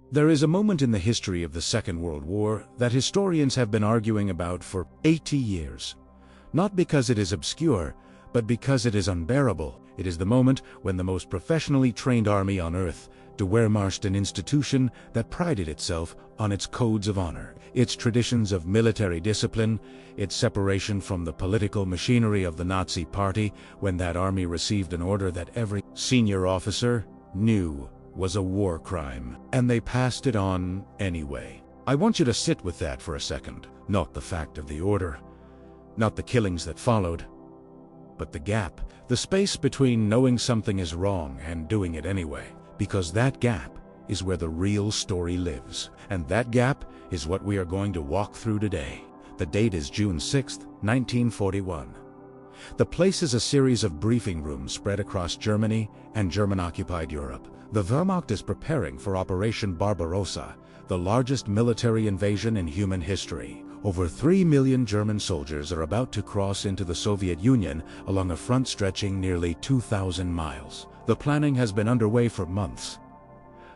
There is a moment in the history of the Second World War that historians have been arguing about for 80 years. Not because it is obscure, but because it is unbearable. It is the moment when the most professionally trained army on earth, the Wehrmacht, an institution that prided itself on its codes of honor, its traditions of military discipline, its separation from the political machinery of the Nazi Party, when that army received an order that every senior officer knew was a war crime, and they passed it on anyway. I want you to sit with that for a second. Not the fact of the order, not the killings that followed, but the gap, the space between knowing something is wrong and doing it anyway. Because that gap is where the real story lives. And that gap is what we are going to walk through today. The date is June 6, 1941. The place is a series of briefing rooms spread across Germany and German-occupied Europe. The Wehrmacht is preparing for Operation Barbarossa, the largest military invasion in human history. Over 3 million German soldiers are about to cross into the Soviet Union along a front stretching nearly 2,000 miles. The planning has been underway for months.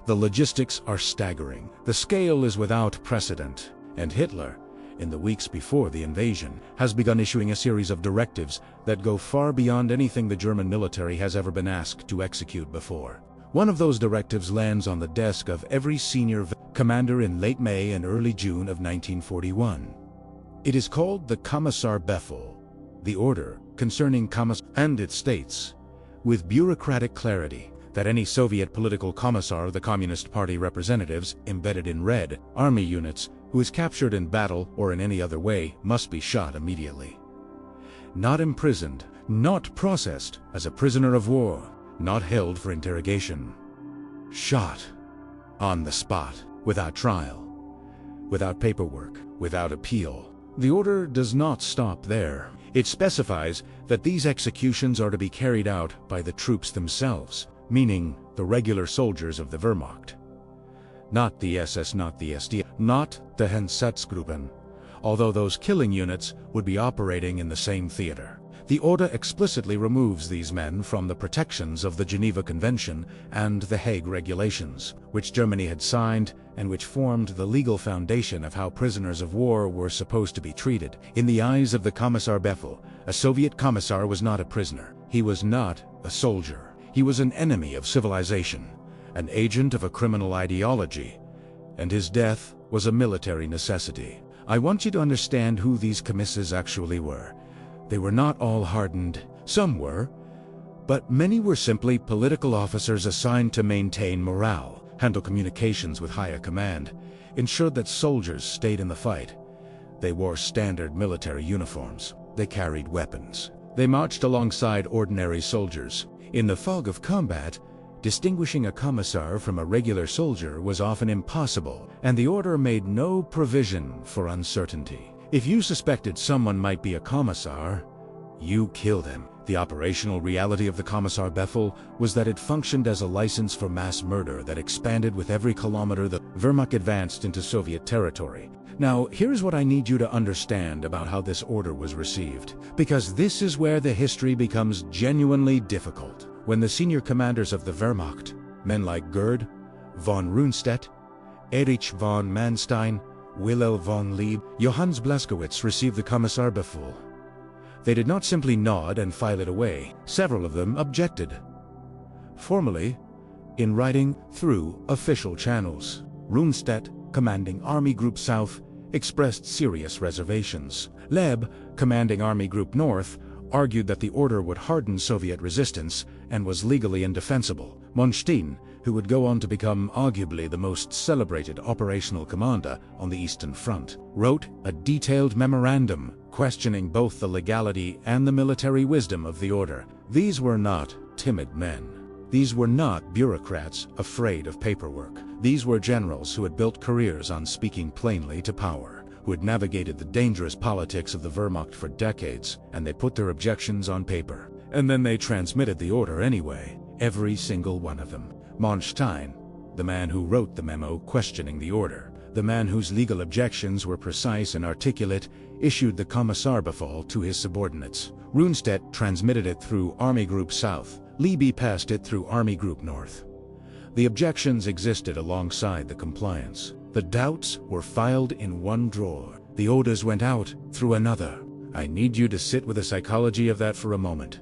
The logistics are staggering. The scale is without precedent. And Hitler, in the weeks before the invasion, has begun issuing a series of directives that go far beyond anything the German military has ever been asked to execute before. One of those directives lands on the desk of every senior commander in late May and early June of 1941. It is called the Kommissarbefehl, the order concerning commissars, and it states, with bureaucratic clarity, that any Soviet political commissar of the Communist Party representatives embedded in Red Army units who is captured in battle or in any other way must be shot immediately. Not imprisoned, not processed as a prisoner of war, not held for interrogation. Shot on the spot, without trial, without paperwork, without appeal. The order does not stop there. It specifies that these executions are to be carried out by the troops themselves, meaning the regular soldiers of the Wehrmacht. Not the SS, not the SD, not the Einsatzgruppen, although those killing units would be operating in the same theater. The order explicitly removes these men from the protections of the Geneva Convention and the Hague Regulations, which Germany had signed and which formed the legal foundation of how prisoners of war were supposed to be treated. In the eyes of the Kommissarbefehl, a Soviet commissar was not a prisoner. He was not a soldier. He was an enemy of civilization, an agent of a criminal ideology, and his death was a military necessity. I want you to understand who these commissars actually were. They were not all hardened. Some were, but many were simply political officers assigned to maintain morale, handle communications with higher command, ensure that soldiers stayed in the fight. They wore standard military uniforms. They carried weapons. They marched alongside ordinary soldiers. In the fog of combat, distinguishing a commissar from a regular soldier was often impossible, and the order made no provision for uncertainty. If you suspected someone might be a commissar, you killed him. The operational reality of the Kommissarbefehl was that it functioned as a license for mass murder that expanded with every kilometer the Wehrmacht advanced into Soviet territory. Now, here's what I need you to understand about how this order was received, because this is where the history becomes genuinely difficult. When the senior commanders of the Wehrmacht, men like Gerd, von Rundstedt, Erich von Manstein, Wilhelm von Leeb, Johannes Blaskowitz received the Kommissarbefehl. They did not simply nod and file it away. Several of them objected. Formally, in writing, through official channels. Rundstedt, commanding Army Group South, expressed serious reservations. Leeb, commanding Army Group North, argued that the order would harden Soviet resistance and was legally indefensible. Manstein, who would go on to become arguably the most celebrated operational commander on the Eastern Front, wrote a detailed memorandum questioning both the legality and the military wisdom of the order. These were not timid men. These were not bureaucrats afraid of paperwork. These were generals who had built careers on speaking plainly to power, who had navigated the dangerous politics of the Wehrmacht for decades, and they put their objections on paper. And then they transmitted the order anyway, every single one of them. Manstein, the man who wrote the memo questioning the order, the man whose legal objections were precise and articulate, issued the Kommissarbefehl to his subordinates. Rundstedt transmitted it through Army Group South. Leeb passed it through Army Group North. The objections existed alongside the compliance. The doubts were filed in one drawer. The orders went out through another. I need you to sit with the psychology of that for a moment,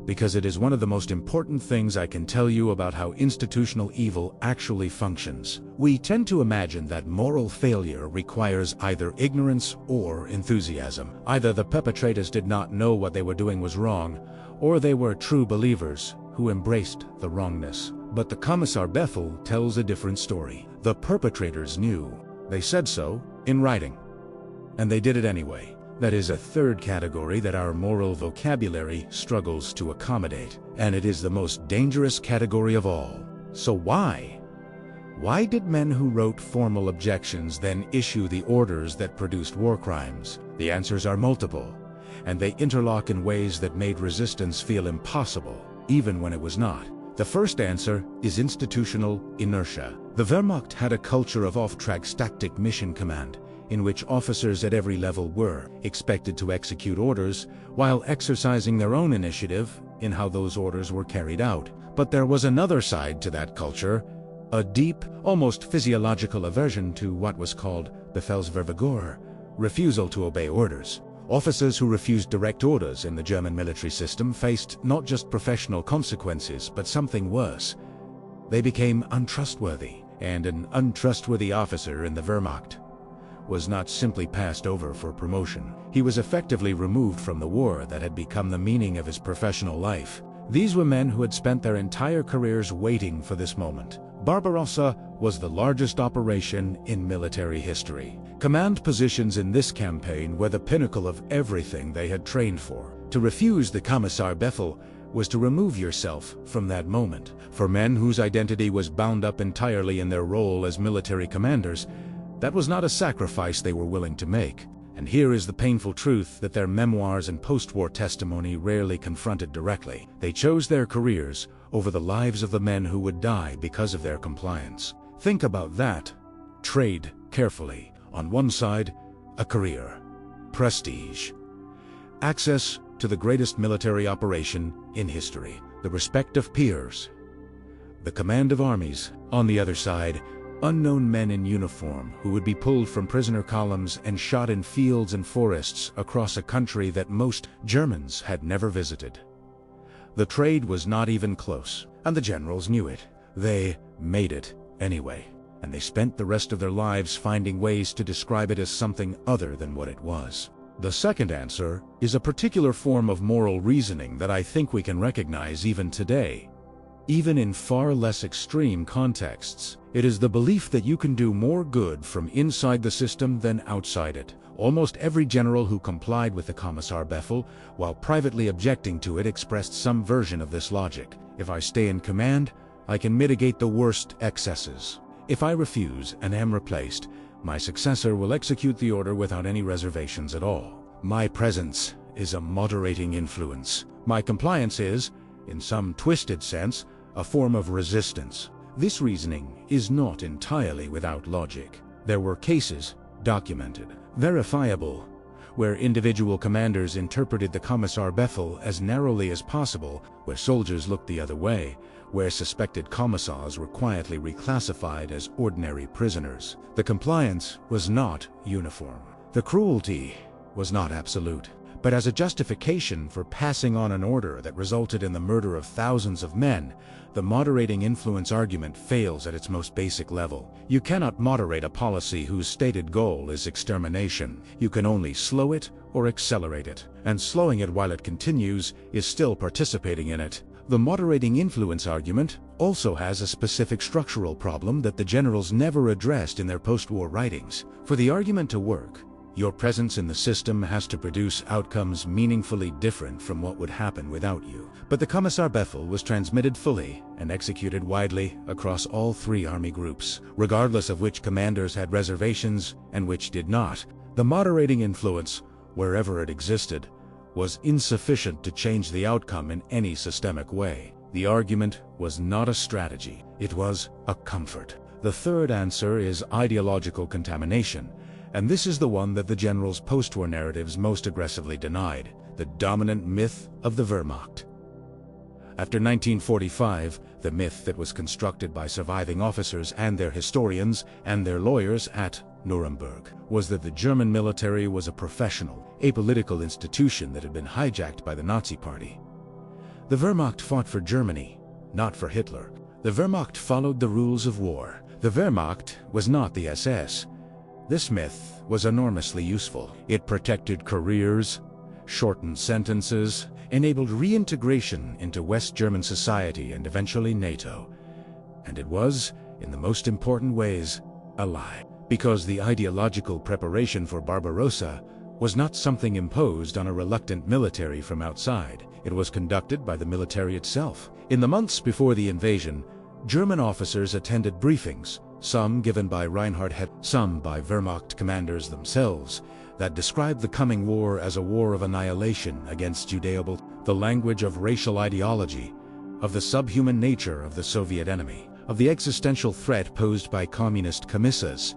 because it is one of the most important things I can tell you about how institutional evil actually functions. We tend to imagine that moral failure requires either ignorance or enthusiasm. Either the perpetrators did not know what they were doing was wrong, or they were true believers who embraced the wrongness. But the Kommissarbefehl tells a different story. The perpetrators knew. They said so in writing. And they did it anyway. That is a third category that our moral vocabulary struggles to accommodate. And it is the most dangerous category of all. So why? Why did men who wrote formal objections then issue the orders that produced war crimes? The answers are multiple, and they interlock in ways that made resistance feel impossible, even when it was not. The first answer is institutional inertia. The Wehrmacht had a culture of off-track tactic mission command, in which officers at every level were expected to execute orders while exercising their own initiative in how those orders were carried out. But there was another side to that culture, a deep, almost physiological aversion to what was called Befehlsverweigerung, refusal to obey orders. Officers who refused direct orders in the German military system faced not just professional consequences, but something worse. They became untrustworthy, and an untrustworthy officer in the Wehrmacht was not simply passed over for promotion. He was effectively removed from the war that had become the meaning of his professional life. These were men who had spent their entire careers waiting for this moment. Barbarossa was the largest operation in military history. Command positions in this campaign were the pinnacle of everything they had trained for. To refuse the Kommissarbefehl was to remove yourself from that moment. For men whose identity was bound up entirely in their role as military commanders, that was not a sacrifice they were willing to make. And here is the painful truth that their memoirs and post-war testimony rarely confronted directly. They chose their careers over the lives of the men who would die because of their compliance. Think about that. Trade carefully. On one side, a career, prestige, access to the greatest military operation in history, the respect of peers, the command of armies. On the other side, unknown men in uniform who would be pulled from prisoner columns and shot in fields and forests across a country that most Germans had never visited. The trade was not even close, and the generals knew it. They made it anyway, and they spent the rest of their lives finding ways to describe it as something other than what it was. The second answer is a particular form of moral reasoning that I think we can recognize even today. Even in far less extreme contexts, it is the belief that you can do more good from inside the system than outside it. Almost every general who complied with the Kommissarbefehl, while privately objecting to it, expressed some version of this logic. If I stay in command, I can mitigate the worst excesses. If I refuse and am replaced, my successor will execute the order without any reservations at all. My presence is a moderating influence. My compliance is, in some twisted sense, a form of resistance. This reasoning is not entirely without logic. There were cases, documented, verifiable, where individual commanders interpreted the Kommissarbefehl as narrowly as possible, where soldiers looked the other way, where suspected commissars were quietly reclassified as ordinary prisoners. The compliance was not uniform. The cruelty was not absolute. But as a justification for passing on an order that resulted in the murder of thousands of men, the moderating influence argument fails at its most basic level. You cannot moderate a policy whose stated goal is extermination. You can only slow it or accelerate it, and slowing it while it continues is still participating in it. The moderating influence argument also has a specific structural problem that the generals never addressed in their post-war writings. For the argument to work, your presence in the system has to produce outcomes meaningfully different from what would happen without you. But the Kommissarbefehl was transmitted fully and executed widely across all three army groups, regardless of which commanders had reservations and which did not. The moderating influence, wherever it existed, was insufficient to change the outcome in any systemic way. The argument was not a strategy, it was a comfort. The third answer is ideological contamination. And this is the one that the generals' post-war narratives most aggressively denied, the dominant myth of the Wehrmacht. After 1945, the myth that was constructed by surviving officers and their historians and their lawyers at Nuremberg was that the German military was a professional, apolitical institution that had been hijacked by the Nazi Party. The Wehrmacht fought for Germany, not for Hitler. The Wehrmacht followed the rules of war. The Wehrmacht was not the SS. This myth was enormously useful. It protected careers, shortened sentences, enabled reintegration into West German society and eventually NATO. And it was, in the most important ways, a lie. Because the ideological preparation for Barbarossa was not something imposed on a reluctant military from outside. It was conducted by the military itself. In the months before the invasion, German officers attended briefings, some given by Reinhard Heydrich, some by Wehrmacht commanders themselves, that described the coming war as a war of annihilation against Judeo, the language of racial ideology, of the subhuman nature of the Soviet enemy, of the existential threat posed by communist commissars.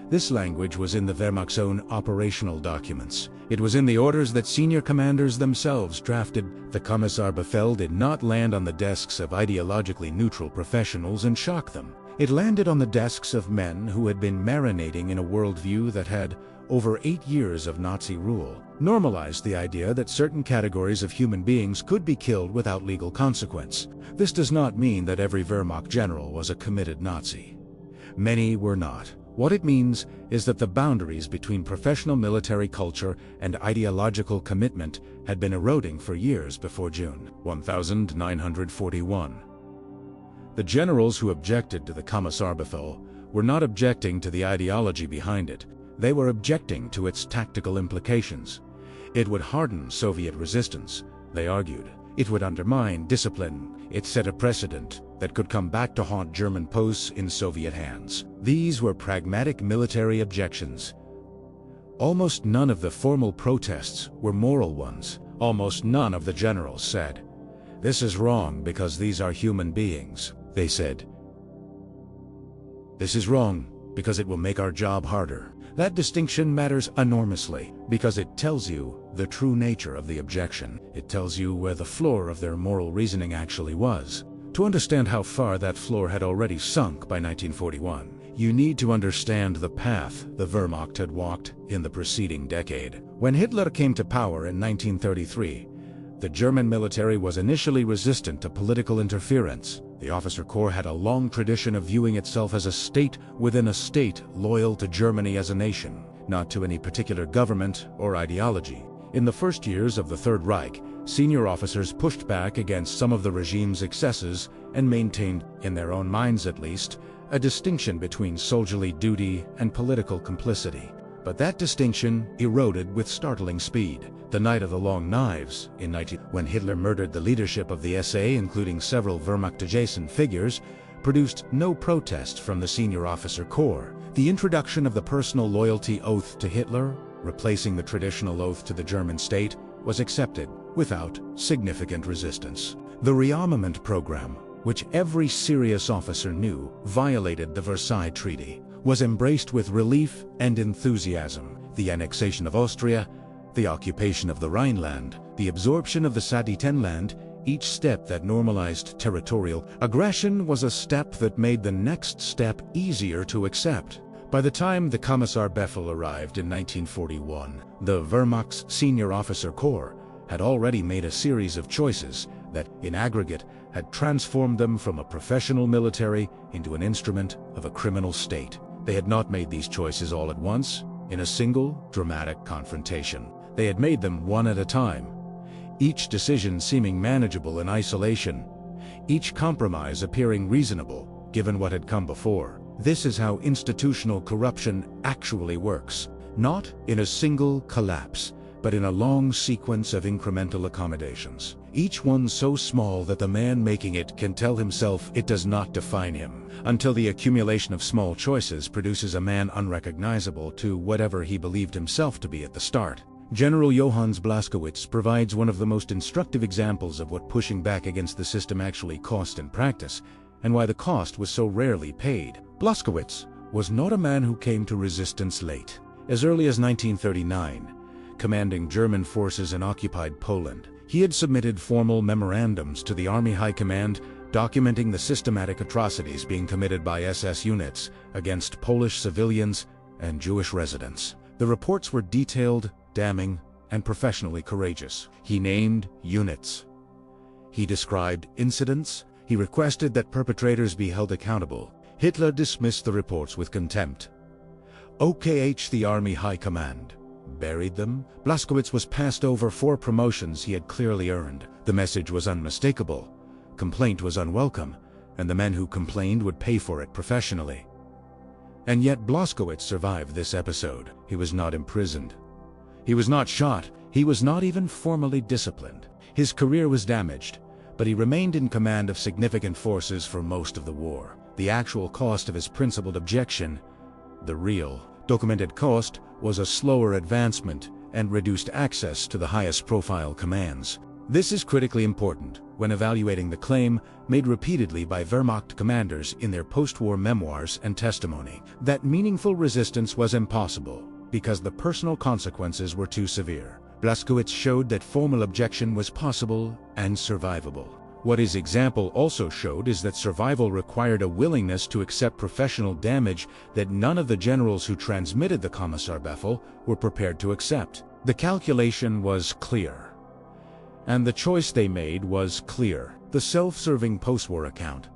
This language was in the Wehrmacht's own operational documents. It was in the orders that senior commanders themselves drafted. The Kommissarbefehl did not land on the desks of ideologically neutral professionals and shock them. It landed on the desks of men who had been marinating in a worldview that had, over 8 years of Nazi rule, normalized the idea that certain categories of human beings could be killed without legal consequence. This does not mean that every Wehrmacht general was a committed Nazi. Many were not. What it means is that the boundaries between professional military culture and ideological commitment had been eroding for years before June 1941. The generals who objected to the Kommissarbefehl were not objecting to the ideology behind it. They were objecting to its tactical implications. It would harden Soviet resistance, they argued. It would undermine discipline. It set a precedent that could come back to haunt German posts in Soviet hands. These were pragmatic military objections. Almost none of the formal protests were moral ones. Almost none of the generals said, "This is wrong because these are human beings." They said, "This is wrong because it will make our job harder." That distinction matters enormously because it tells you the true nature of the objection. It tells you where the floor of their moral reasoning actually was. To understand how far that floor had already sunk by 1941, you need to understand the path the Wehrmacht had walked in the preceding decade. When Hitler came to power in 1933, the German military was initially resistant to political interference. The officer corps had a long tradition of viewing itself as a state within a state, loyal to Germany as a nation, not to any particular government or ideology. In the first years of the Third Reich, senior officers pushed back against some of the regime's excesses and maintained, in their own minds at least, a distinction between soldierly duty and political complicity. But that distinction eroded with startling speed. The Night of the Long Knives, when Hitler murdered the leadership of the SA, including several Wehrmacht-adjacent figures, produced no protest from the senior officer corps. The introduction of the personal loyalty oath to Hitler, replacing the traditional oath to the German state, was accepted without significant resistance. The rearmament program, which every serious officer knew violated the Versailles Treaty, was embraced with relief and enthusiasm. The annexation of Austria, the occupation of the Rhineland, the absorption of the Sudetenland, each step that normalized territorial aggression was a step that made the next step easier to accept. By the time the Kommissarbefehl arrived in 1941, the Wehrmacht's senior officer corps had already made a series of choices that, in aggregate, had transformed them from a professional military into an instrument of a criminal state. They had not made these choices all at once, in a single, dramatic confrontation. They had made them one at a time, each decision seeming manageable in isolation, each compromise appearing reasonable, given what had come before. This is how institutional corruption actually works, not in a single collapse, but in a long sequence of incremental accommodations, each one so small that the man making it can tell himself it does not define him, until the accumulation of small choices produces a man unrecognizable to whatever he believed himself to be at the start. General Johannes Blaskowitz provides one of the most instructive examples of what pushing back against the system actually cost in practice, and why the cost was so rarely paid. Blaskowitz was not a man who came to resistance late. As early as 1939, commanding German forces in occupied Poland, He had submitted formal memorandums to the Army High Command documenting the systematic atrocities being committed by SS units against Polish civilians and Jewish residents. The reports were detailed, damning, and professionally courageous. He named units. He described incidents. He requested that perpetrators be held accountable. Hitler dismissed the reports with contempt. The Army High Command buried them. Blaskowitz was passed over for promotions he had clearly earned. The message was unmistakable. Complaint was unwelcome, and the men who complained would pay for it professionally. And yet Blaskowitz survived this episode. He was not imprisoned. He was not shot. He was not even formally disciplined. His career was damaged, but he remained in command of significant forces for most of the war. The actual cost of his principled objection, the real, documented cost, was a slower advancement and reduced access to the highest profile commands. This is critically important when evaluating the claim made repeatedly by Wehrmacht commanders in their post-war memoirs and testimony that meaningful resistance was impossible because the personal consequences were too severe. Blaskowitz showed that formal objection was possible and survivable. What his example also showed is that survival required a willingness to accept professional damage that none of the generals who transmitted the Kommissarbefehl were prepared to accept. The calculation was clear, and the choice they made was clear. The self-serving post-war account,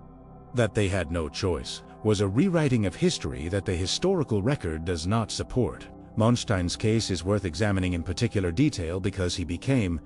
that they had no choice, was a rewriting of history that the historical record does not support. Manstein's case is worth examining in particular detail because he became,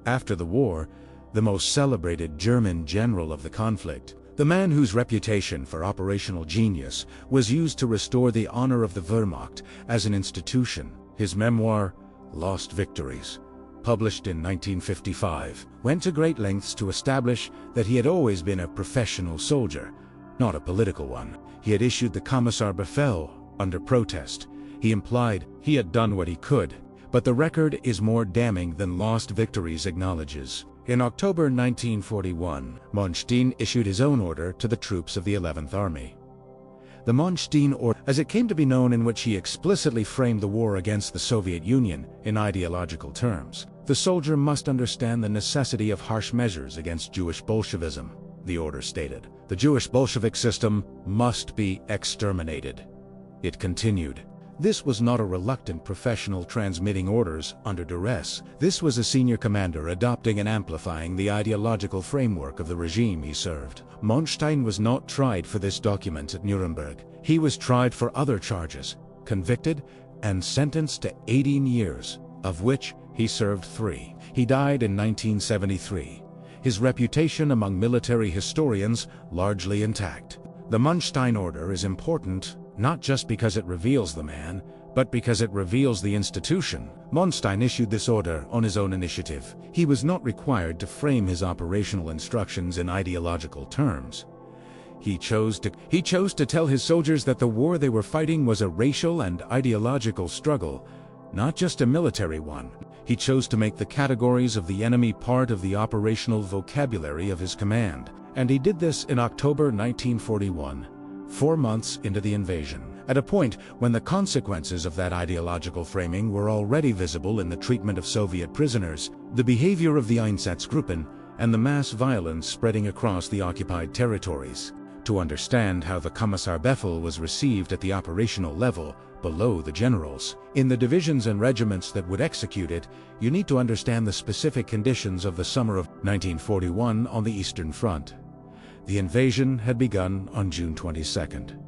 after the war, the most celebrated German general of the conflict, the man whose reputation for operational genius was used to restore the honor of the Wehrmacht as an institution. His memoir, Lost Victories, published in 1955, went to great lengths to establish that he had always been a professional soldier, not a political one. He had issued the Kommissarbefehl under protest. He implied he had done what he could, but the record is more damning than Lost Victories acknowledges. In October 1941, Manstein issued his own order to the troops of the 11th Army. The Manstein Order, as it came to be known, in which he explicitly framed the war against the Soviet Union in ideological terms. The soldier must understand the necessity of harsh measures against Jewish Bolshevism, the order stated. The Jewish Bolshevik system must be exterminated. It continued. This was not a reluctant professional transmitting orders under duress. This was a senior commander adopting and amplifying the ideological framework of the regime he served. Manstein was not tried for this document at Nuremberg. He was tried for other charges, convicted, and sentenced to 18 years, of which he served 3. He died in 1973. His reputation among military historians largely intact. The Manstein Order is important not just because it reveals the man, but because it reveals the institution. Manstein issued this order on his own initiative. He was not required to frame his operational instructions in ideological terms. He chose to tell his soldiers that the war they were fighting was a racial and ideological struggle, not just a military one. He chose to make the categories of the enemy part of the operational vocabulary of his command. And he did this in October 1941. 4 months into the invasion, at a point when the consequences of that ideological framing were already visible in the treatment of Soviet prisoners, the behavior of the Einsatzgruppen, and the mass violence spreading across the occupied territories. To understand how the Kommissarbefehl was received at the operational level, below the generals, in the divisions and regiments that would execute it, you need to understand the specific conditions of the summer of 1941 on the Eastern Front. The invasion had begun on June 22nd.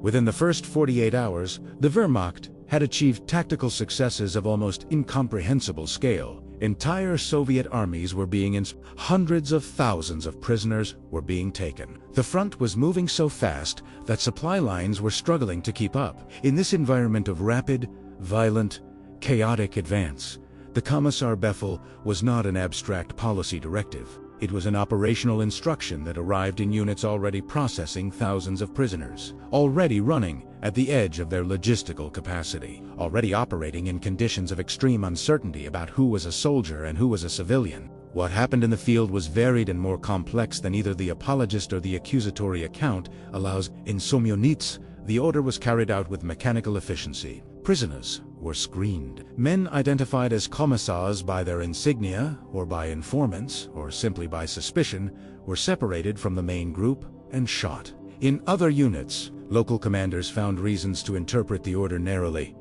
Within the first 48 hours, the Wehrmacht had achieved tactical successes of almost incomprehensible scale. Entire Soviet armies were being hundreds of thousands of prisoners were being taken. The front was moving so fast that supply lines were struggling to keep up. In this environment of rapid, violent, chaotic advance, the Kommissarbefehl was not an abstract policy directive. It was an operational instruction that arrived in units already processing thousands of prisoners, already running at the edge of their logistical capacity, already operating in conditions of extreme uncertainty about who was a soldier and who was a civilian. What happened in the field was varied and more complex than either the apologist or the accusatory account allows. In some units, the order was carried out with mechanical efficiency. Prisoners were screened. Men identified as commissars by their insignia, or by informants, or simply by suspicion, were separated from the main group and shot. In other units, local commanders found reasons to interpret the order narrowly.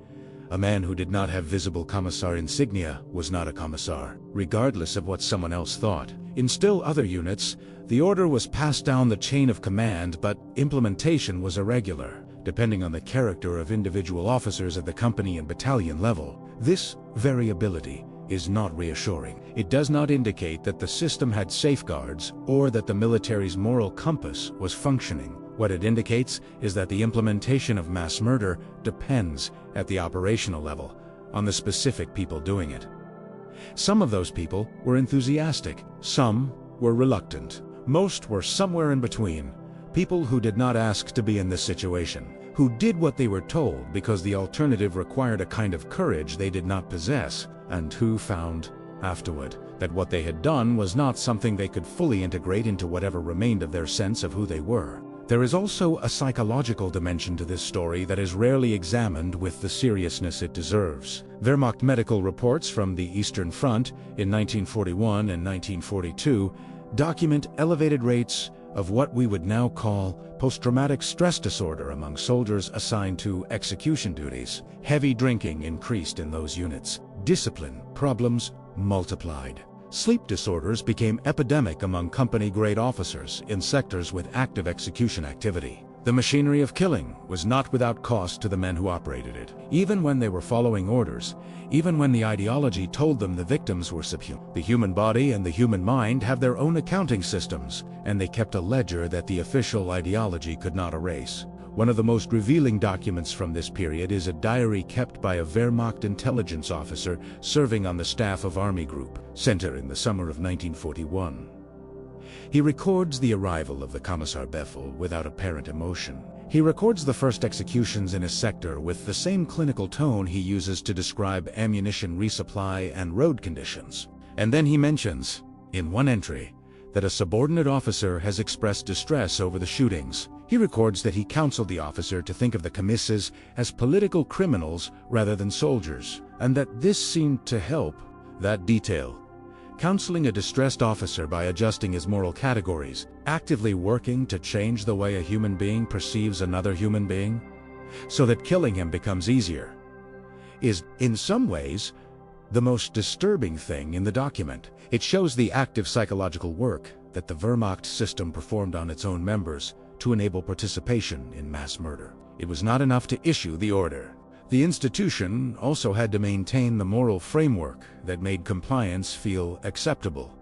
A man who did not have visible commissar insignia was not a commissar, regardless of what someone else thought. In still other units, the order was passed down the chain of command, but implementation was irregular, depending on the character of individual officers at the company and battalion level. This variability is not reassuring. It does not indicate that the system had safeguards or that the military's moral compass was functioning. What it indicates is that the implementation of mass murder depends, at the operational level, on the specific people doing it. Some of those people were enthusiastic, some were reluctant. Most were somewhere in between, people who did not ask to be in this situation, who did what they were told because the alternative required a kind of courage they did not possess, and who found, afterward, that what they had done was not something they could fully integrate into whatever remained of their sense of who they were. There is also a psychological dimension to this story that is rarely examined with the seriousness it deserves. Wehrmacht medical reports from the Eastern Front in 1941 and 1942 document elevated rates of what we would now call post-traumatic stress disorder among soldiers assigned to execution duties. Heavy drinking increased in those units. Discipline problems multiplied. Sleep disorders became epidemic among company-grade officers in sectors with active execution activity. The machinery of killing was not without cost to the men who operated it. Even when they were following orders, even when the ideology told them the victims were subhuman. The human body and the human mind have their own accounting systems, and they kept a ledger that the official ideology could not erase. One of the most revealing documents from this period is a diary kept by a Wehrmacht intelligence officer serving on the staff of Army Group Center in the summer of 1941. He records the arrival of the Kommissarbefehl without apparent emotion. He records the first executions in his sector with the same clinical tone he uses to describe ammunition resupply and road conditions. And then he mentions, in one entry, that a subordinate officer has expressed distress over the shootings. He records that he counseled the officer to think of the commissars as political criminals rather than soldiers, and that this seemed to help. That detail, counseling a distressed officer by adjusting his moral categories, actively working to change the way a human being perceives another human being, so that killing him becomes easier, is, in some ways, the most disturbing thing in the document. It shows the active psychological work that the Wehrmacht system performed on its own members to enable participation in mass murder. It was not enough to issue the order. The institution also had to maintain the moral framework that made compliance feel acceptable.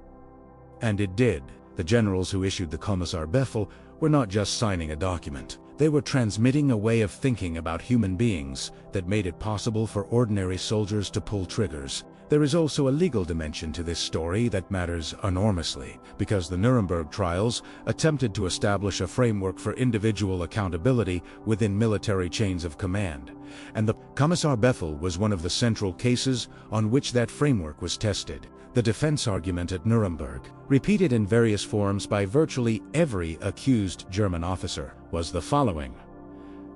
And it did. The generals who issued the Kommissarbefehl were not just signing a document. They were transmitting a way of thinking about human beings that made it possible for ordinary soldiers to pull triggers. There is also a legal dimension to this story that matters enormously, because the Nuremberg trials attempted to establish a framework for individual accountability within military chains of command, and the Kommissarbefehl was one of the central cases on which that framework was tested. The defense argument at Nuremberg, repeated in various forms by virtually every accused German officer, was the following: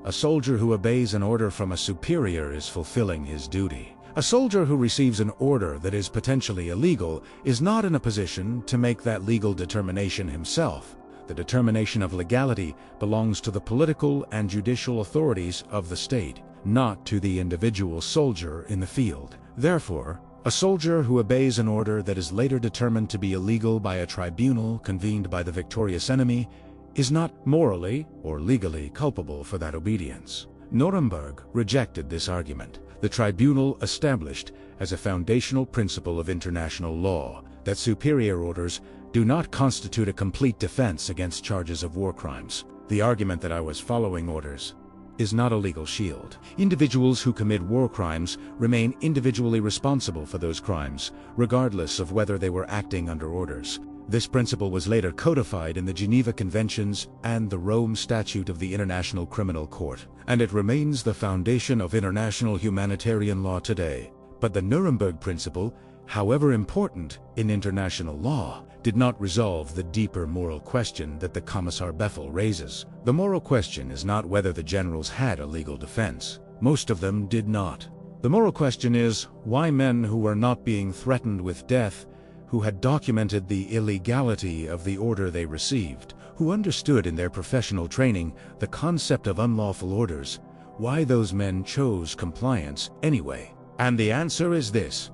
a soldier who obeys an order from a superior is fulfilling his duty. A soldier who receives an order that is potentially illegal is not in a position to make that legal determination himself. The determination of legality belongs to the political and judicial authorities of the state, not to the individual soldier in the field. Therefore, a soldier who obeys an order that is later determined to be illegal by a tribunal convened by the victorious enemy is not morally or legally culpable for that obedience. Nuremberg rejected this argument. The tribunal established as a foundational principle of international law that superior orders do not constitute a complete defense against charges of war crimes. The argument that I was following orders is not a legal shield. Individuals who commit war crimes remain individually responsible for those crimes, regardless of whether they were acting under orders. This principle was later codified in the Geneva Conventions and the Rome Statute of the International Criminal Court, and it remains the foundation of international humanitarian law today. But the Nuremberg principle, however important in international law, did not resolve the deeper moral question that the Kommissarbefehl raises. The moral question is not whether the generals had a legal defense. Most of them did not. The moral question is, why men who were not being threatened with death, who had documented the illegality of the order they received, who understood in their professional training the concept of unlawful orders, why those men chose compliance anyway? And the answer is this: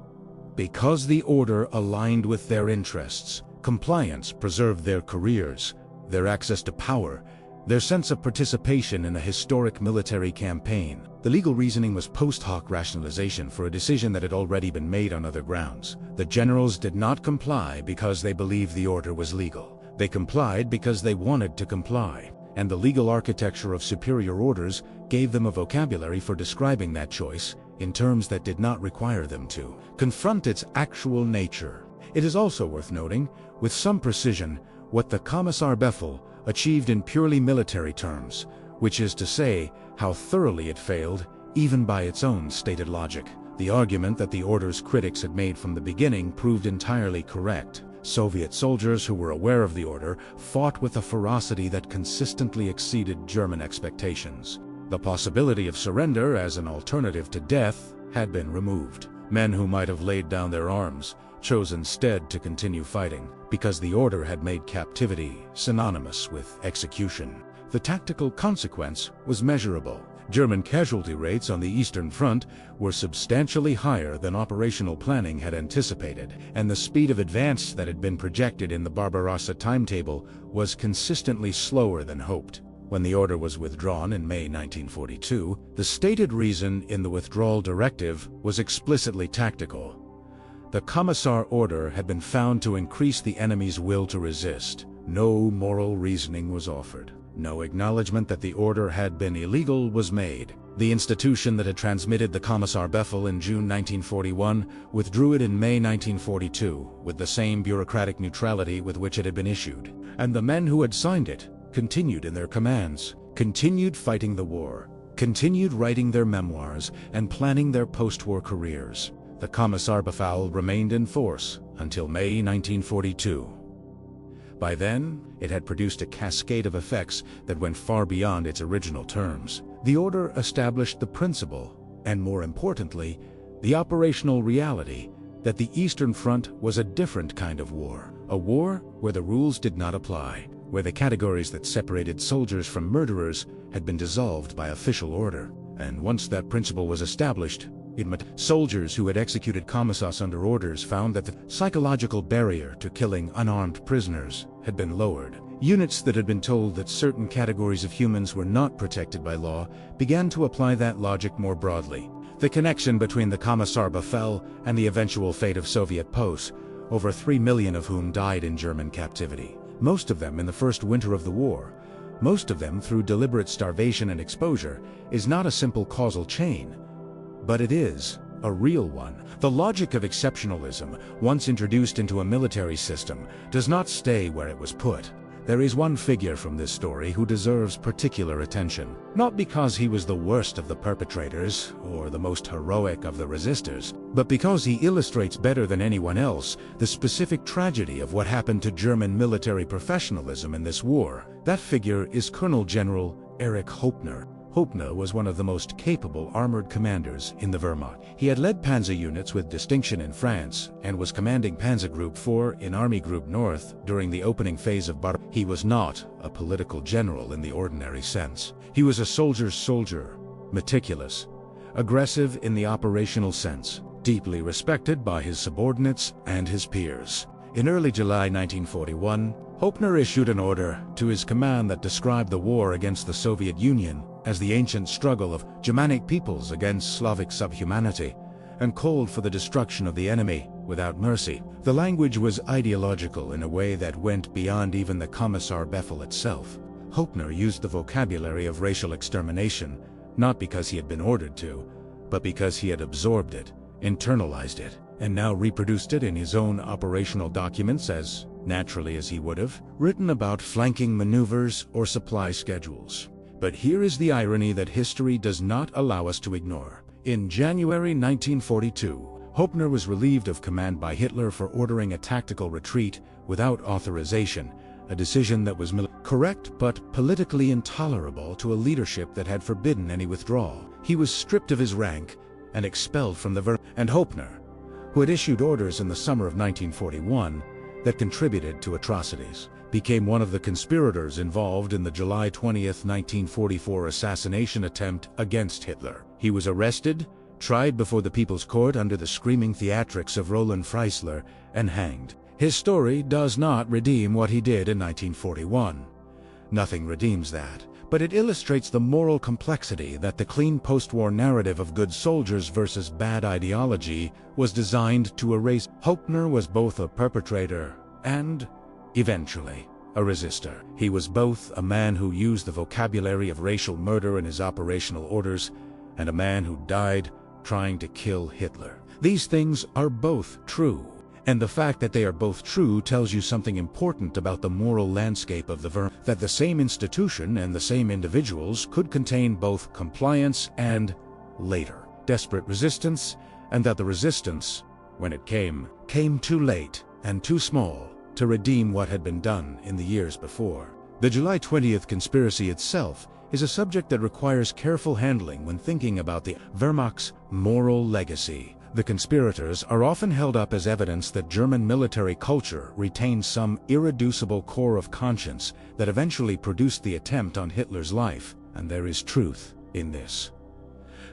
because the order aligned with their interests. Compliance preserved their careers, their access to power, their sense of participation in a historic military campaign. The legal reasoning was post hoc rationalization for a decision that had already been made on other grounds. The generals did not comply because they believed the order was legal. They complied because they wanted to comply. And the legal architecture of superior orders gave them a vocabulary for describing that choice in terms that did not require them to confront its actual nature. It is also worth noting, with some precision, what the Kommissarbefehl achieved in purely military terms, which is to say, how thoroughly it failed, even by its own stated logic. The argument that the order's critics had made from the beginning proved entirely correct. Soviet soldiers who were aware of the order fought with a ferocity that consistently exceeded German expectations. The possibility of surrender as an alternative to death had been removed. Men who might have laid down their arms chose instead to continue fighting, because the order had made captivity synonymous with execution. The tactical consequence was measurable. German casualty rates on the Eastern Front were substantially higher than operational planning had anticipated, and the speed of advance that had been projected in the Barbarossa timetable was consistently slower than hoped. When the order was withdrawn in May 1942, the stated reason in the withdrawal directive was explicitly tactical. The Commissar order had been found to increase the enemy's will to resist. No moral reasoning was offered. No acknowledgement that the order had been illegal was made. The institution that had transmitted the Kommissarbefehl in June 1941 withdrew it in May 1942 with the same bureaucratic neutrality with which it had been issued. And the men who had signed it continued in their commands, continued fighting the war, continued writing their memoirs and planning their post-war careers. The Kommissarbefehl remained in force until May 1942. By then, it had produced a cascade of effects that went far beyond its original terms. The order established the principle, and more importantly, the operational reality, that the Eastern Front was a different kind of war. A war where the rules did not apply, where the categories that separated soldiers from murderers had been dissolved by official order. And once that principle was established, soldiers who had executed commissars under orders found that the psychological barrier to killing unarmed prisoners had been lowered. Units that had been told that certain categories of humans were not protected by law began to apply that logic more broadly. The connection between the Kommissarbefehl and the eventual fate of Soviet posts, over 3 million of whom died in German captivity. Most of them in the first winter of the war, most of them through deliberate starvation and exposure, is not a simple causal chain. But it is a real one. The logic of exceptionalism, once introduced into a military system, does not stay where it was put. There is one figure from this story who deserves particular attention, not because he was the worst of the perpetrators or the most heroic of the resistors, but because he illustrates better than anyone else the specific tragedy of what happened to German military professionalism in this war. That figure is Colonel General Erich. Hoppner was one of the most capable armored commanders in the Wehrmacht. He had led panzer units with distinction in France and was commanding Panzer Group 4 in Army Group North during the opening phase of He was not a political general in the ordinary sense. He was a soldier's soldier, meticulous, aggressive in the operational sense, deeply respected by his subordinates and his peers. In early July 1941, Hoppner issued an order to his command that described the war against the Soviet Union as the ancient struggle of Germanic peoples against Slavic subhumanity, and called for the destruction of the enemy without mercy. The language was ideological in a way that went beyond even the Kommissarbefehl itself. Hoppner used the vocabulary of racial extermination, not because he had been ordered to, but because he had absorbed it, internalized it, and now reproduced it in his own operational documents as naturally as he would have written about flanking maneuvers or supply schedules. But here is the irony that history does not allow us to ignore. In January 1942, Hoppner was relieved of command by Hitler for ordering a tactical retreat without authorization, a decision that was correct but politically intolerable to a leadership that had forbidden any withdrawal. He was stripped of his rank, and expelled from the Wehrmacht, and Hopner, who had issued orders in the summer of 1941 that contributed to atrocities, became one of the conspirators involved in the July 20, 1944 assassination attempt against Hitler. He was arrested, tried before the People's Court under the screaming theatrics of Roland Freisler, and hanged. His story does not redeem what he did in 1941. Nothing redeems that, but it illustrates the moral complexity that the clean post-war narrative of good soldiers versus bad ideology was designed to erase. Hopner was both a perpetrator and, eventually, a resistor. He was both a man who used the vocabulary of racial murder in his operational orders and a man who died trying to kill Hitler. These things are both true, and the fact that they are both true tells you something important about the moral landscape of the Wehrmacht, that the same institution and the same individuals could contain both compliance and, later, desperate resistance, and that the resistance, when it came too late and too small to redeem what had been done in the years before. The July 20th conspiracy itself is a subject that requires careful handling when thinking about the Wehrmacht's moral legacy. The conspirators are often held up as evidence that German military culture retained some irreducible core of conscience that eventually produced the attempt on Hitler's life, and there is truth in this.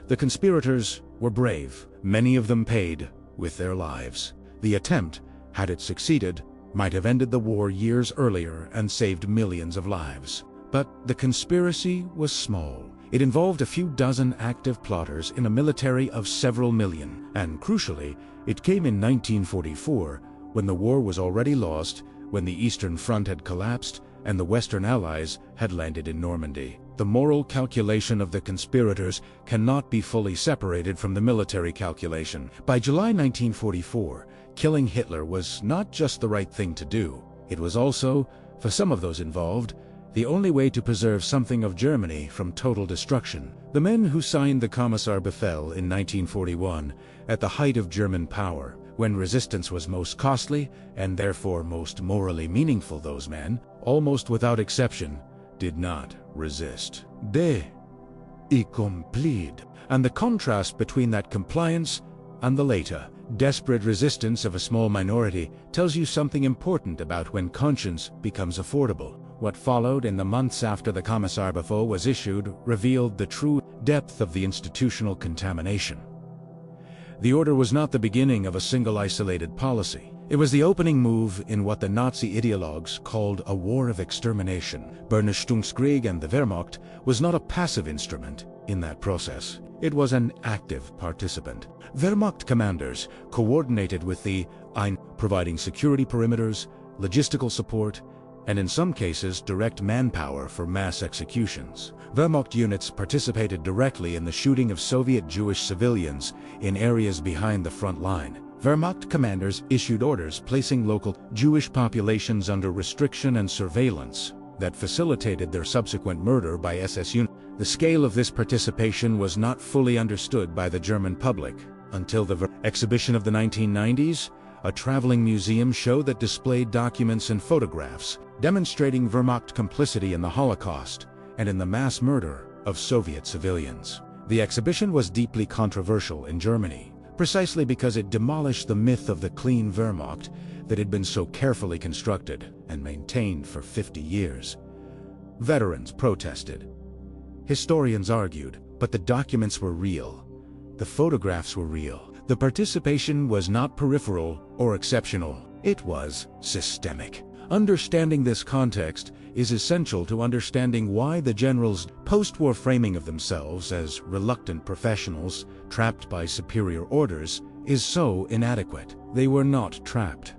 The conspirators were brave. Many of them paid with their lives. The attempt, had it succeeded, might have ended the war years earlier and saved millions of lives. But the conspiracy was small. It involved a few dozen active plotters in a military of several million, and crucially, it came in 1944, when the war was already lost, when the Eastern Front had collapsed, and the Western Allies had landed in Normandy. The moral calculation of the conspirators cannot be fully separated from the military calculation. By July 1944, killing Hitler was not just the right thing to do. It was also, for some of those involved, the only way to preserve something of Germany from total destruction. The men who signed the Kommissarbefehl in 1941, at the height of German power, when resistance was most costly and therefore most morally meaningful, those men, almost without exception, did not resist. They accomplished. And the contrast between that compliance and the later, desperate resistance of a small minority tells you something important about when conscience becomes affordable. What followed in the months after the Kommissarbefehl was issued revealed the true depth of the institutional contamination. The order was not the beginning of a single isolated policy. It was the opening move in what the Nazi ideologues called a war of extermination. Vernichtungskrieg, and the Wehrmacht was not a passive instrument in that process. It was an active participant. Wehrmacht commanders coordinated with the Ein, providing security perimeters, logistical support, and in some cases direct manpower for mass executions. Wehrmacht units participated directly in the shooting of Soviet Jewish civilians in areas behind the front line. Wehrmacht commanders issued orders placing local Jewish populations under restriction and surveillance that facilitated their subsequent murder by SS units. The scale of this participation was not fully understood by the German public until the exhibition of the 1990s. A traveling museum show that displayed documents and photographs demonstrating Wehrmacht complicity in the Holocaust and in the mass murder of Soviet civilians. The exhibition was deeply controversial in Germany, precisely because it demolished the myth of the clean Wehrmacht that had been so carefully constructed and maintained for 50 years. Veterans protested. Historians argued, but the documents were real. The photographs were real. The participation was not peripheral or exceptional. It was systemic. Understanding this context is essential to understanding why the generals' post-war framing of themselves as reluctant professionals trapped by superior orders is so inadequate. They were not trapped.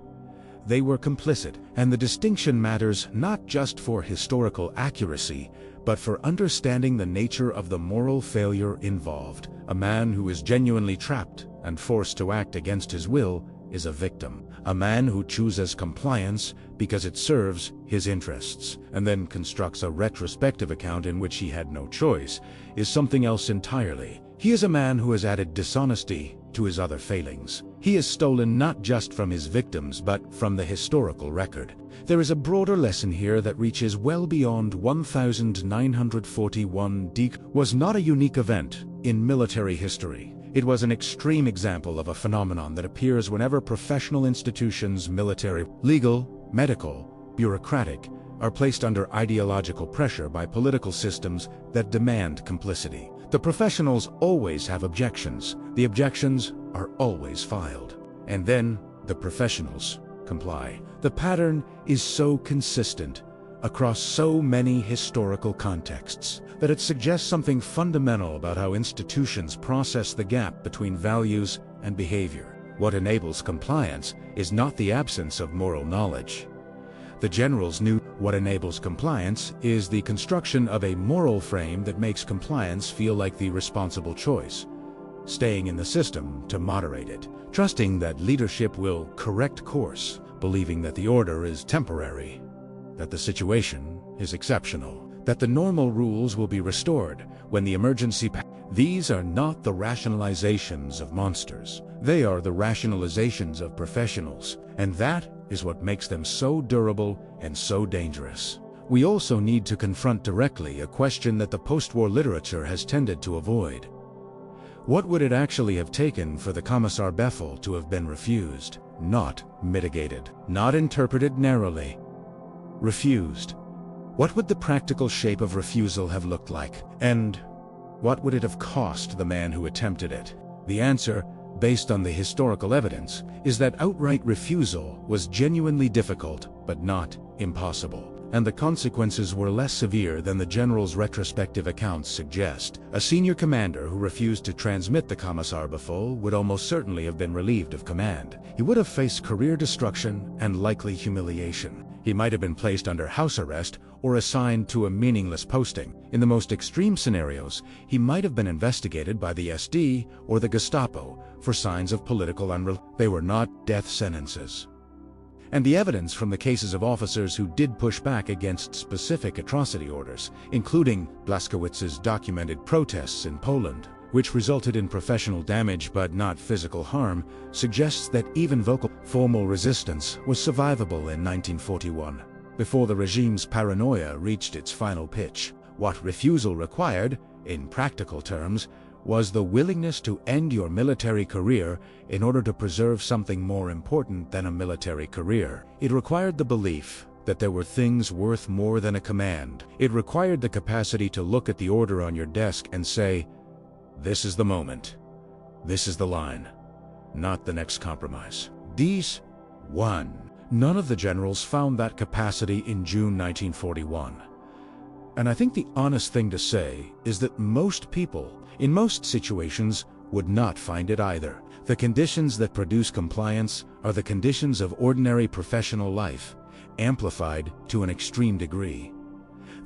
They were complicit, and the distinction matters not just for historical accuracy, but for understanding the nature of the moral failure involved. A man who is genuinely trapped and forced to act against his will is a victim. A man who chooses compliance because it serves his interests, and then constructs a retrospective account in which he had no choice, is something else entirely. He is a man who has added dishonesty to his other failings. He has stolen not just from his victims, but from the historical record. There is a broader lesson here that reaches well beyond 1941. Was not a unique event in military history. It was an extreme example of a phenomenon that appears whenever professional institutions, military, legal, medical, bureaucratic, are placed under ideological pressure by political systems that demand complicity. The professionals always have objections. The objections are always filed. And then the professionals comply. The pattern is so consistent across so many historical contexts that it suggests something fundamental about how institutions process the gap between values and behavior. What enables compliance is not the absence of moral knowledge. The generals knew what enables compliance is the construction of a moral frame that makes compliance feel like the responsible choice, staying in the system to moderate it, trusting that leadership will correct course, believing that the order is temporary, that the situation is exceptional, that the normal rules will be restored when the emergency These are not the rationalizations of monsters. They are the rationalizations of professionals, and that is what makes them so durable and so dangerous. We also need to confront directly a question that the post-war literature has tended to avoid. What would it actually have taken for the Kommissarbefehl to have been refused? Not mitigated, not interpreted narrowly. Refused. What would the practical shape of refusal have looked like? And what would it have cost the man who attempted it? The answer, based on the historical evidence, is that outright refusal was genuinely difficult, but not impossible. And the consequences were less severe than the general's retrospective accounts suggest. A senior commander who refused to transmit the Kommissarbefehl would almost certainly have been relieved of command. He would have faced career destruction and likely humiliation. He might have been placed under house arrest or assigned to a meaningless posting. In the most extreme scenarios, he might have been investigated by the SD or the Gestapo for signs of political unreliability. They were not death sentences. And the evidence from the cases of officers who did push back against specific atrocity orders, including Blaskowitz's documented protests in Poland, which resulted in professional damage but not physical harm, suggests that even vocal, formal resistance was survivable in 1941, before the regime's paranoia reached its final pitch. What refusal required, in practical terms, was the willingness to end your military career in order to preserve something more important than a military career. It required the belief that there were things worth more than a command. It required the capacity to look at the order on your desk and say, "This is the moment. This is the line, not the next compromise." These won. None of the generals found that capacity in June 1941. And I think the honest thing to say is that most people, in most situations, would not find it either. The conditions that produce compliance are the conditions of ordinary professional life, amplified to an extreme degree.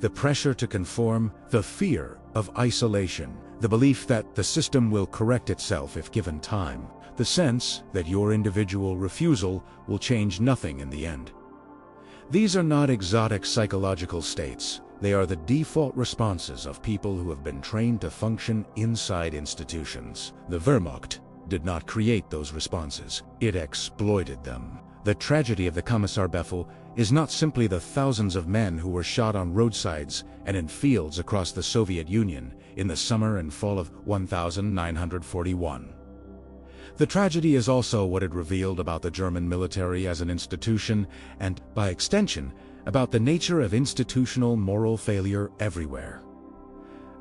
The pressure to conform, the fear of isolation, the belief that the system will correct itself if given time, the sense that your individual refusal will change nothing in the end. These are not exotic psychological states. They are the default responses of people who have been trained to function inside institutions. The Wehrmacht did not create those responses. It exploited them. The tragedy of the Kommissarbefehl is not simply the thousands of men who were shot on roadsides and in fields across the Soviet Union in the summer and fall of 1941. The tragedy is also what it revealed about the German military as an institution and, by extension, about the nature of institutional moral failure everywhere.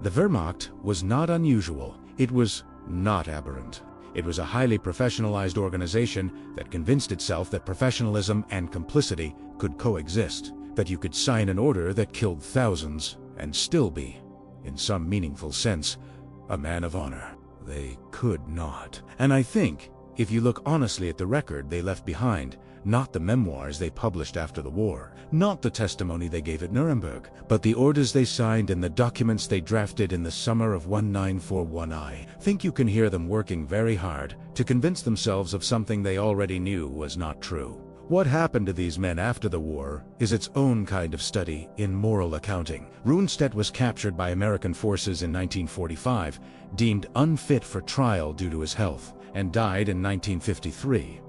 The Wehrmacht was not unusual. It was not aberrant. It was a highly professionalized organization that convinced itself that professionalism and complicity could coexist, that you could sign an order that killed thousands and still be, in some meaningful sense, a man of honor. They could not. And I think, if you look honestly at the record they left behind, not the memoirs they published after the war, not the testimony they gave at Nuremberg, but the orders they signed and the documents they drafted in the summer of 1941, I think you can hear them working very hard to convince themselves of something they already knew was not true. What happened to these men after the war is its own kind of study in moral accounting. Rundstedt was captured by American forces in 1945, deemed unfit for trial due to his health, and died in 1953.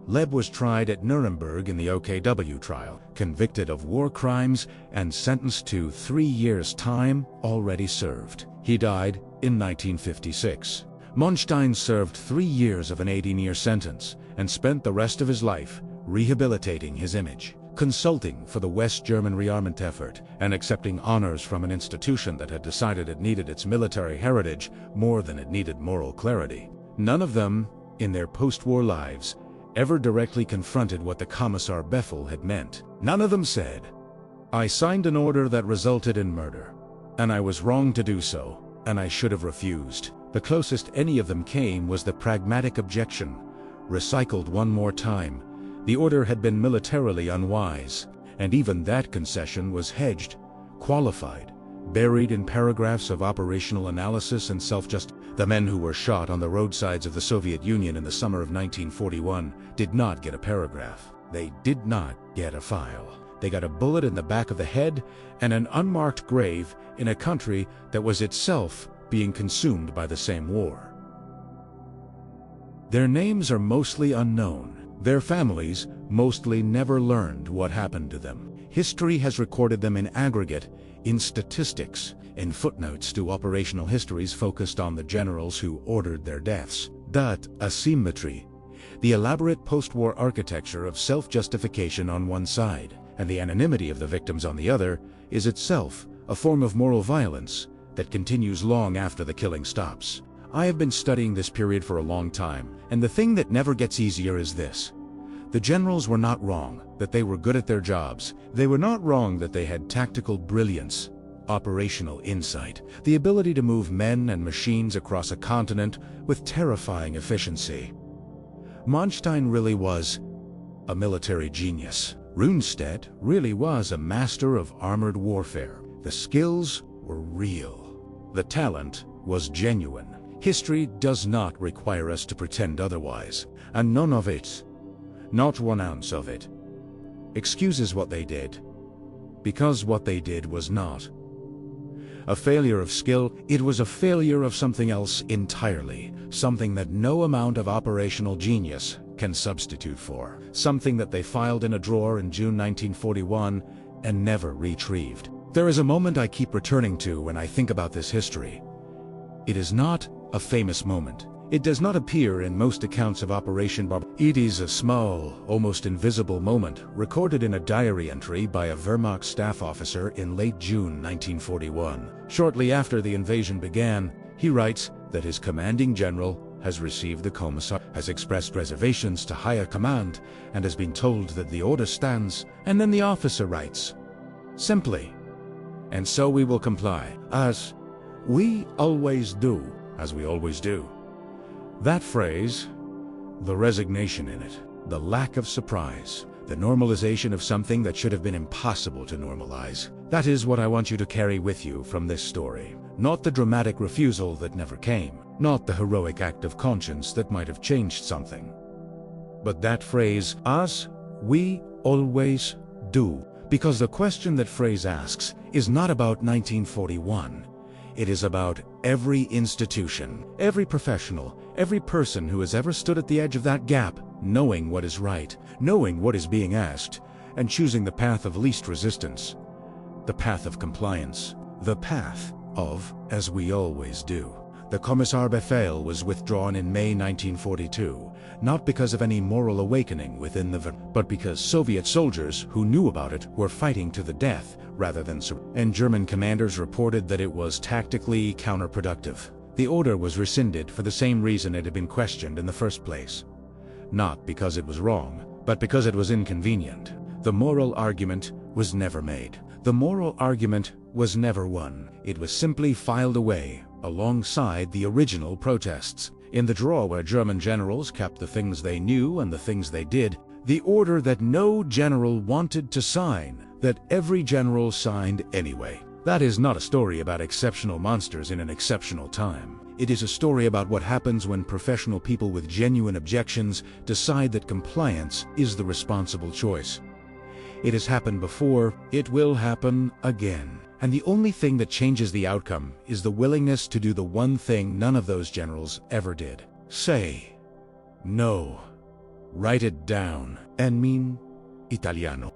Leeb was tried at Nuremberg in the OKW trial, convicted of war crimes and sentenced to 3 years' time already served. He died in 1956. Manstein served 3 years of an 18-year sentence and spent the rest of his life rehabilitating his image, consulting for the West German rearmament effort, and accepting honors from an institution that had decided it needed its military heritage more than it needed moral clarity. None of them, in their post-war lives, ever directly confronted what the Kommissarbefehl had meant. None of them said, "I signed an order that resulted in murder, and I was wrong to do so, and I should have refused." The closest any of them came was the pragmatic objection, recycled one more time. The order had been militarily unwise, and even that concession was hedged, qualified, buried in paragraphs of operational analysis and self-justification. The men who were shot on the roadsides of the Soviet Union in the summer of 1941 did not get a paragraph. They did not get a file. They got a bullet in the back of the head and an unmarked grave in a country that was itself being consumed by the same war. Their names are mostly unknown. Their families mostly never learned what happened to them. History has recorded them in aggregate, in statistics, in footnotes to operational histories focused on the generals who ordered their deaths. That asymmetry, the elaborate post-war architecture of self-justification on one side, and the anonymity of the victims on the other, is itself a form of moral violence that continues long after the killing stops. I have been studying this period for a long time, and the thing that never gets easier is this. The generals were not wrong that they were good at their jobs. They were not wrong that they had tactical brilliance, operational insight, the ability to move men and machines across a continent with terrifying efficiency. Manstein really was a military genius. Rundstedt really was a master of armored warfare. The skills were real. The talent was genuine. History does not require us to pretend otherwise, and none of it, not 1 ounce of it, excuses what they did, because what they did was not a failure of skill. It was a failure of something else entirely, something that no amount of operational genius can substitute for, something that they filed in a drawer in June 1941 and never retrieved. There is a moment I keep returning to when I think about this history. It is not a famous moment. It does not appear in most accounts of Operation Barbarossa. It is a small, almost invisible moment recorded in a diary entry by a Wehrmacht staff officer in late June 1941. Shortly after the invasion began, he writes that his commanding general has received the commissar, has expressed reservations to higher command, and has been told that the order stands. And then the officer writes, simply, "And so we will comply, as we always do." As we always do. That phrase, the resignation in it, the lack of surprise, the normalization of something that should have been impossible to normalize, that is what I want you to carry with you from this story. Not the dramatic refusal that never came, not the heroic act of conscience that might have changed something, but that phrase, as we always do. Because the question that phrase asks is not about 1941. It is about every institution, every professional, every person who has ever stood at the edge of that gap, knowing what is right, knowing what is being asked, and choosing the path of least resistance, the path of compliance, the path of, as we always do. The Kommissarbefehl was withdrawn in May 1942, not because of any moral awakening within the Wehrmacht, but because Soviet soldiers who knew about it were fighting to the death rather than surrender. And German commanders reported that it was tactically counterproductive. The order was rescinded for the same reason it had been questioned in the first place. Not because it was wrong, but because it was inconvenient. The moral argument was never made. The moral argument was never won. It was simply filed away alongside the original protests. In the drawer where German generals kept the things they knew and the things they did, the order that no general wanted to sign, that every general signed anyway. That is not a story about exceptional monsters in an exceptional time. It is a story about what happens when professional people with genuine objections decide that compliance is the responsible choice. It has happened before, it will happen again. And the only thing that changes the outcome is the willingness to do the one thing none of those generals ever did. Say no. Write it down and mean Italiano.